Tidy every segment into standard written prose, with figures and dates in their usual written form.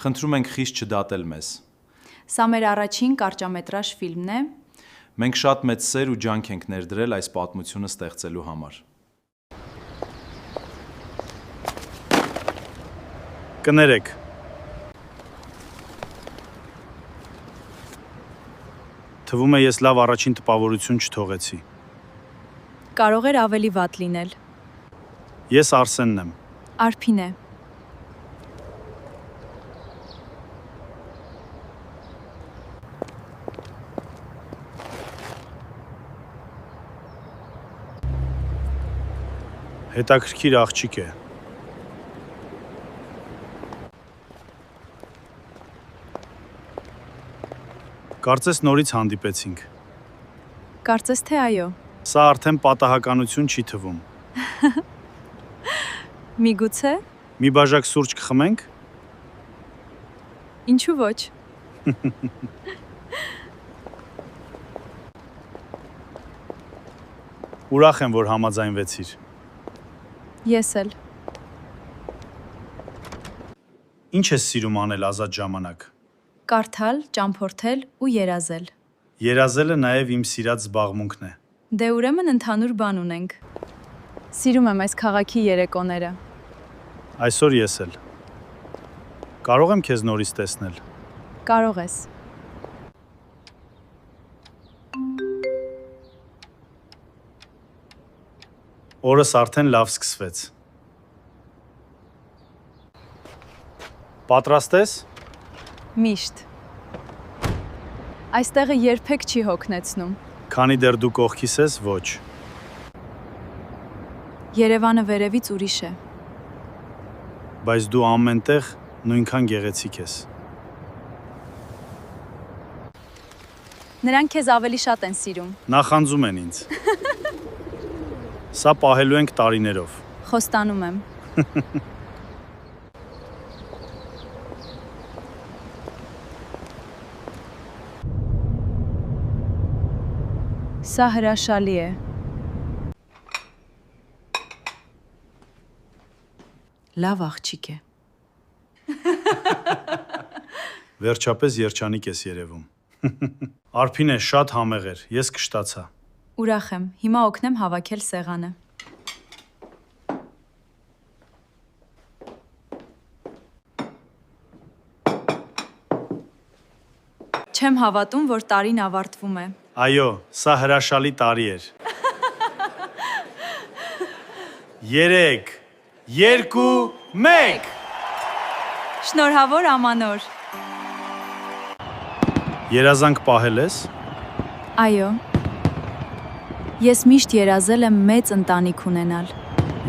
Խնդրում ենք խիստ չդատել մեզ։ Սա մեր առաջին կարճամետրաժ ֆիլմն է։ Մենք շատ մեծ սեր ու ջանք ենք ներդրել այս պատմությունը ստեղծելու համար։ Կներեք։ Թվում է ես լավ առաջին տպավորություն չթողեցի։ Կարող էր ավելի վատ լինել։ Ես Արսենն եմ։ Արփին է։ Հետաքրքիր աղջիկ է։ Կարծես նորից հանդիպեցինք։ Կարծես թե այո։ Սա արդեն պատահականություն չի թվում։ Միգուցե։ Մի բաժակ սուրճ կխմենք։ Ինչու ոչ։ Ուրախ եմ, որ համաձայնվեցիր։ Ես էլ։ Ինչ ես սիրում անել ազատ ժամանակ։ Կարդալ, ճամփորդել ու երազել։ Երազելը նաև իմ սիրած զբաղմունքն է։ Դե ուրեմն ընդհանուր բան ունենք։ Սիրում եմ այս քաղաքի երեկոները։ Այսօր ես էլ։ Կարող եմ քեզ նորից տեսնել։ Կարող ես։ Օրս արդեն լավ սկսվեց։ Պատրաստ ես։ Միշտ։ Այստեղը երբեք չի հոգնեցնում։ Քանի դեռ դու կողքիս ես, ոչ։ Երևանը վերևից ուրիշ է։ Բայց դու ամենտեղ նույնքան գեղեցիկ ես։ Նրանք քեզ ավելի շատ են սիրում։ Նախանձում են ինձ։ Սա պահելու ենք տարիներով։ Խոստանում եմ։ Սա հրաշալի է։ Լավ աղջիկ է։ Վերջապես երջանիկ ես երևում։ Արփին է շատ համեղ էր, ես կշտացա։ Ուրախ եմ, հիմա օգնեմ հավաքել սեղանը։ Չեմ հավատում, որ տարին ավարտվում է։ Այո, սա հրաշալի տարի էր։ 3, 2, 1 Շնորհավոր ամանոր։ Երազանք պահել ես։ Այո։ Ես միշտ երազել եմ մեծ ընտանիք ունենալ։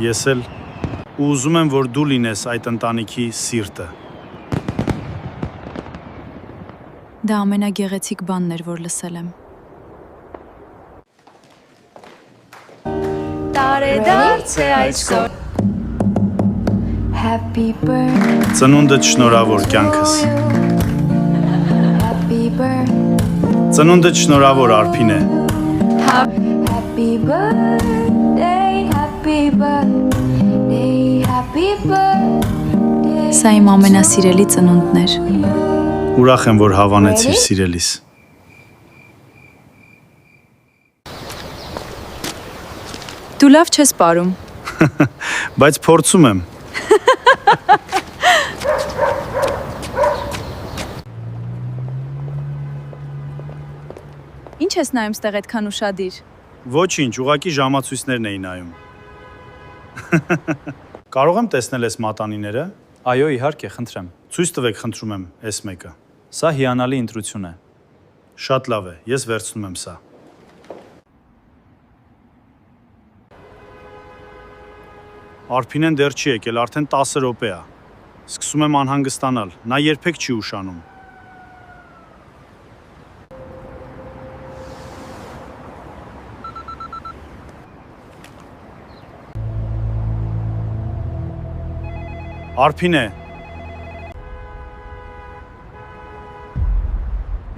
Ես էլ ու ուզում եմ, որ դու լինես այդ ընտանիքի սիրտը։ Դա ամենագեղեցիկ բանն էր, որ լսել եմ։ Տարեդարձ է այսօր։ Happy birthday. Ծնունդդ շնորհավոր կյանքս։ Happy birthday. Ծնունդդ շնորհավոր Արփին է։ Happy birthday. Happy birthday. Happy birthday. Սա իմ ամենասիրելի ծնունդն էր։ Ուրախ եմ, որ հավանեցիր սիրելիս։ Դու լավ չես պարում։ Բայց փորձում եմ։ Ինչ ես նայում ստեղ այդքան ուշադիր։ Ոչինչ, ուղղակի ժամացույցներն էի նայում։ Կարող եմ տեսնել այս մատանիները։ Այո, իհարկե, խնդրեմ։ Ցույց տվեք, խնդրում եմ, այս մեկը։ Սա հիանալի ընտրություն է։ Շատ լավ է, ես վերցնում եմ սա։ Արփինեն դեռ չի եկել, արդեն 10 րոպե է։ Սկսում եմ անհանգստանալ, նա երբեք չի ուշանում։ Արփին է։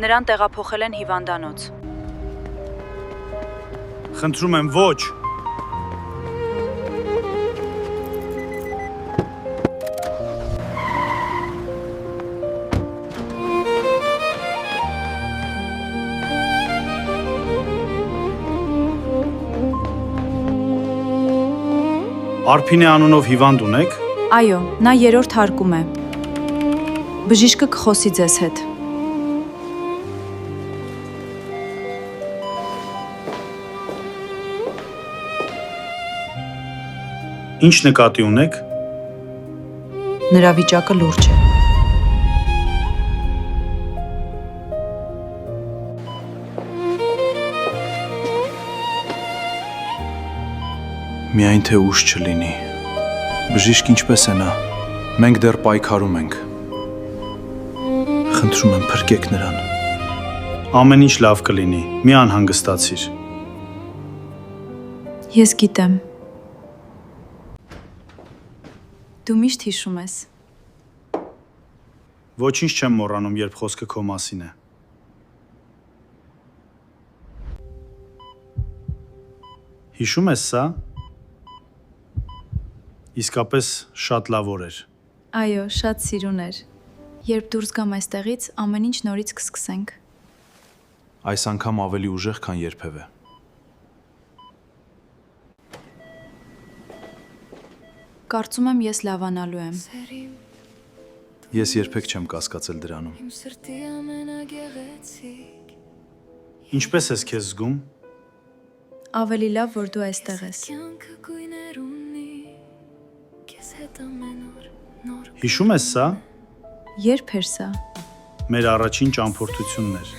Նրան տեղափոխել են հիվանդանոց։ Խնդրում եմ, ոչ։ Արփինե անունով հիվանդ ունեք։ Այո, նա երրորդ հարկում է։ Բժիշկը կխոսի ձեզ հետ։ Ինչ նկատի ունեք։ Նրա վիճակը լուրջ է։ Միայն թե ուշ չլինի։ Բժիշկ ինչպես է նա։ Մենք դեռ պայքարում ենք։ Խնդրում եմ, փրկեք նրան։ Ամեն ինչ լավ կլինի։ Մի անհանգստացիր։ Ես գիտեմ։ Դու միշտ հիշում ես։ Ոչինչ չեմ մոռանում, երբ խոսքը քո մասին է։ Հիշում ես սա։ Իսկապես շատ լավ օր էր։ Այո, շատ սիրուն էր։ Երբ դուրս գամ այստեղից, ամեն ինչ նորից կսկսենք։ Այս անգամ ավելի ուժեղ, քան երբևէ։ Կարծում եմ ես լավանալու եմ։ Ես երբեք չեմ կասկածել դրանում։ Իմ սրտի ամենագեղեցիկ Ինչպես ես քեզ զգում։ Ավելի լավ, որ դու այստեղ ես։ կյանքը գույներ ունի Քեզ հետ ամեն օր նոր Հիշում ես սա։ Երբ էր սա։ Մեր առաջին ճամփորդությունն էր։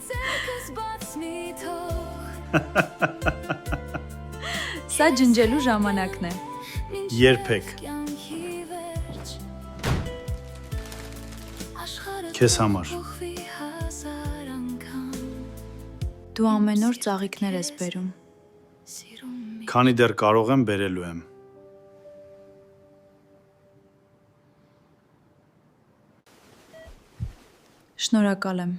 ձեռքս բաց մի թող Սա ջնջելու ժամանակն է։ Երբեք։ կյանքի վերջ Աշխարհը Քեզ համար։ փոխվի հազար անգամ Դու ամեն օր ծաղիկներ ես բերում։ Սիրում մի Քանի դեռ կարող եմ, բերելու եմ։ Շնորհակալ եմ։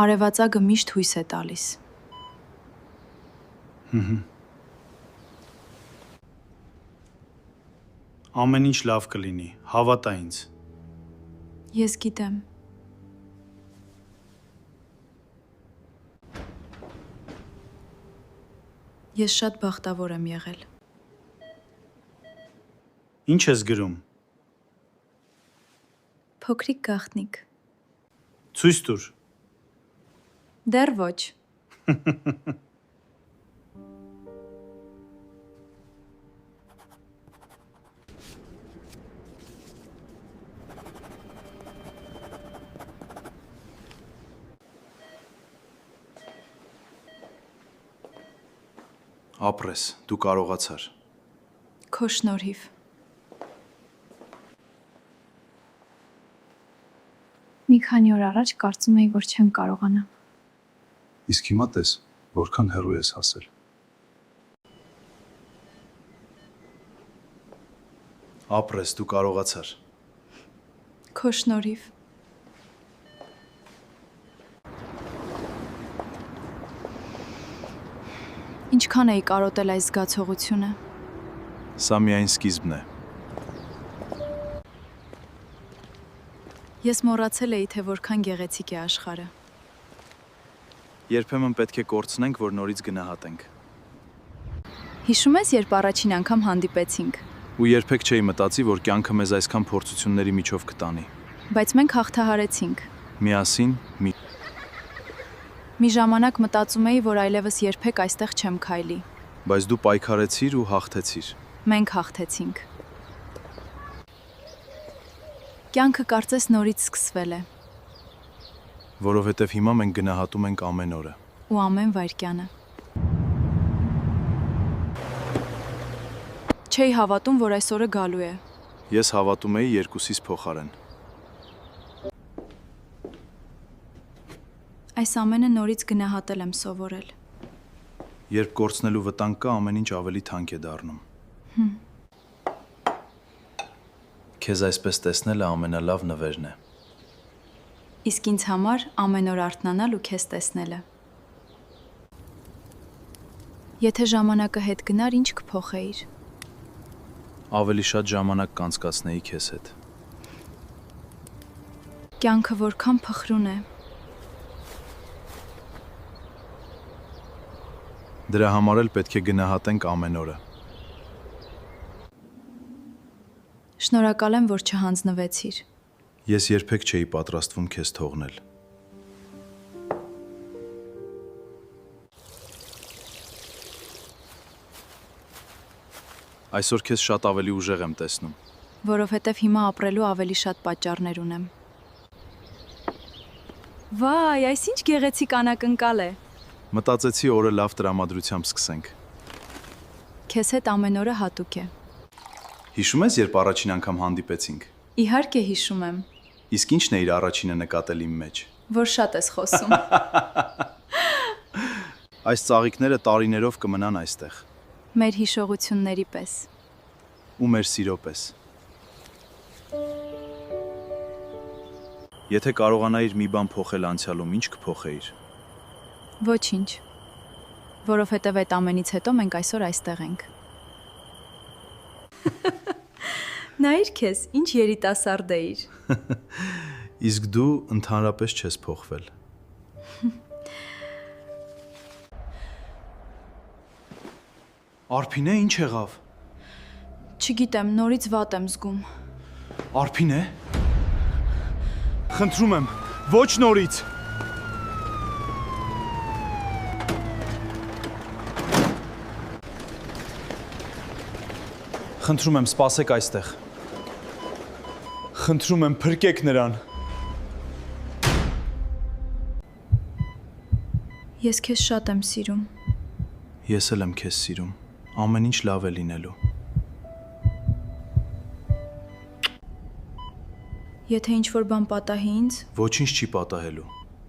Արևածագը միշտ հույս է տալիս։ Ամեն ինչ լավ կլինի, հավատա ինձ։ Ես գիտեմ։ Ես շատ բախտավոր եմ եղել։ Ինչ ես գրում։ Փոքրիկ գաղտնիք։ Ցույց տուր։ Դեռ ոչ։ Ապրես, դու կարողացար։ Քո շնորհիվ։ Մի քանի օր առաջ կարծում էի, որ չեմ կարողանա։ Իսկ հիմա տես, որքան հեռու ես հասել։ Ապրես, դու կարողացար։ Քո շնորհիվ։ Ինչքան էի կարոտել այս զգացողությունը։ Սա միայն սկիզբն է։ Ես մոռացել էի, թե որքան գեղեցիկ է աշխարհը։ Երբեմն պետք է կորցնենք, որ նորից գնահատենք։ Հիշում ես, երբ առաջին անգամ հանդիպեցինք, Ու երբեք չէի մտածի, որ կյանքը մեզ այսքան փորձությունների միջով կտանի։ բայց մենք հաղթահարեցինք։ Միասին Մի ժամանակ մտածում էի, որ այլևս երբեք այստեղ չեմ քայլի։ բայց դու պայքարեցիր ու հաղթեցիր։ Մենք հաղթեցինք։ Կյանքը կարծես նորից սկսվել է, Որովհետև հիմա մենք գնահատում ենք ամեն օրը։ ու ամեն վայրկյանը։ Չէի հավատում, որ այս օրը գալու է։ Ես հավատում էի երկուսիս փոխարեն։ Այս ամենը նորից գնահատել եմ սովորել։ Երբ կորցնելու վտանգ կա, ամեն ինչ ավելի թանկ է դառնում։ Քեզ այսպես տեսնելը ամենալավ նվերն է։ Իսկ ինձ համար ամեն օր արթնանալ ու քեզ տեսնելը։ Եթե ժամանակը հետ գնար, ինչ կփոխեիր։ Ավելի շատ ժամանակ կանցկացնեի քեզ հետ։ Կյանքը որքան փխրուն է։ Դրա համար էլ պետք է գնահատենք ամեն օրը։ Շնորհակալ եմ, որ չհանձնվեցիր։ Ես երբեք չէի պատրաստվում քեզ թողնել։ Այսօր քեզ շատ ավելի ուժեղ եմ տեսնում։ Որովհետև հիմա ապրելու ավելի շատ պատճառներ ունեմ։ Վայ, այս ինչ գեղեցիկ անակնկալ է։ Մտածեցի օրը լավ տրամադրությամբ սկսենք։ Քեզ հետ ամեն օրը հատուկ է։ Հիշում ես, երբ առաջին անգամ հանդիպեցինք։ Իհարկե հիշում եմ, Իսկ ի՞նչն է իր առաջինը նկատել իմ մեջ։ որ շատ ես խոսում։ Այս ծաղիկները տարիներով կմնան այստեղ, Մեր հիշողությունների պես։ ու մեր սիրո պես։ Եթե կարողանայիր մի բան փոխել անցյալում, ինչ կփոխեիր։ Ոչինչ։ Որովհետև այդ ամենից հետո մենք այսօր այստեղ ենք։ Նայիր քեզ, ինչ երիտասարդ էիր։ Իսկ դու ընդհանրապես չես փոխվել։ Արփինե, ինչ եղավ։ Չգիտեմ, նորից վատ եմ զգում։ Արփինե։ Խնդրում եմ, ոչ նորից։ Խնդրում եմ, սպասեք այստեղ։ Խնդրում եմ, փրկեք նրան։ Ես քեզ շատ եմ սիրում։ Ես էլ եմ քեզ սիրում։ Ամեն ինչ լավ է լինելու։ Եթե ինչ-որ բան պատահի ինձ, Ոչինչ չի պատահելու։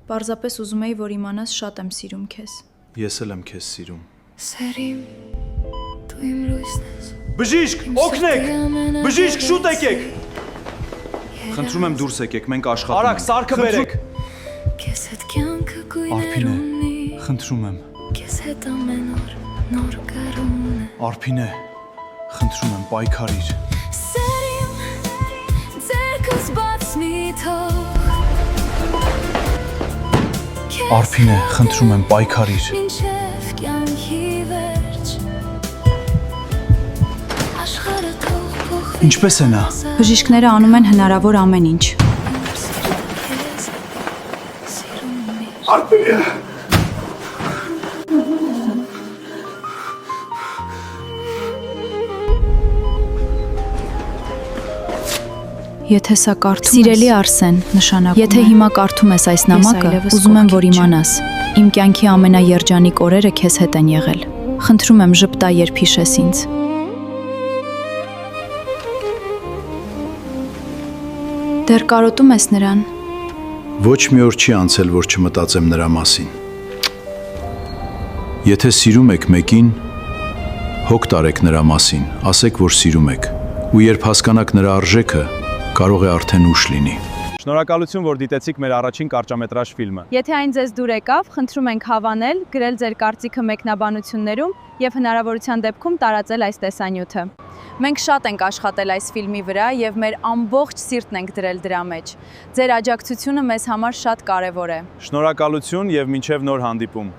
պարզապես ուզում էի, որ իմանաս շատ եմ սիրում քեզ։ Ես էլ եմ քեզ սիրում։ Սերիմ, դու իմ լույսն ես։ Բժիշկ, օգնեք։ Բժիշկ, շուտ եկեք։ Խնդրում եմ դուրս եկեք, մենք աշխատում Արագ, սարքը բերեք։ Քեզ հետ կյանքը գույներ Արփինե, ունի։ խնդրում եմ։ Քեզ հետ ամեն օր նոր կարուն է։ Արփինե, խնդրում եմ, պայքարիր։ Սերիմ, ձերքս բաց մի թող։ Քեզ Արփինե, խնդրում եմ, պայքարիր։ մինչև կյանքի վերջ։ Աշխարհը թող փոխվի։ Ինչպես է նա։ Բժիշկները անում են հնարավոր ամեն ինչ։ Քեզ սիրում եմ։ Եթե սա կարդում Սիրելի Արսեն, նշանակում Եթե հիմա կարդում ես այս նամակը, ուզում եմ, որ իմանաս։ Իմ կյանքի ամենաերջանիկ օրերը քեզ հետ են եղել։ Խնդրում եմ, ժպտա, երբ հիշես ինձ։ Դեռ կարոտում ես նրան։ Ոչ մի օր չի անցել, որ չմտածեմ նրա մասին։ Եթե սիրում եք մեկին, հոգ տարեք նրա մասին, ասեք, որ սիրում եք, ու երբ հասկանաք նրա արժեքը, կարող է արդեն ուշ լինի։ Շնորհակալություն, որ դիտեցիք մեր առաջին կարճամետրաժ ֆիլմը։ Եթե այն ձեզ դուր եկավ, խնդրում ենք հավանել, գրել ձեր կարծիքը մեկնաբանություններում եւ հնարավորության դեպքում տարածել այս տեսանյութը։ Մենք շատ ենք աշխատել այս ֆիլմի վրա եւ մեր ամբողջ սիրտն ենք դրել դրա մեջ։ Ձեր աջակցությունը մեզ համար շատ կարեւոր է։ Շնորհակալություն եւ մինչեւ նոր հանդիպում։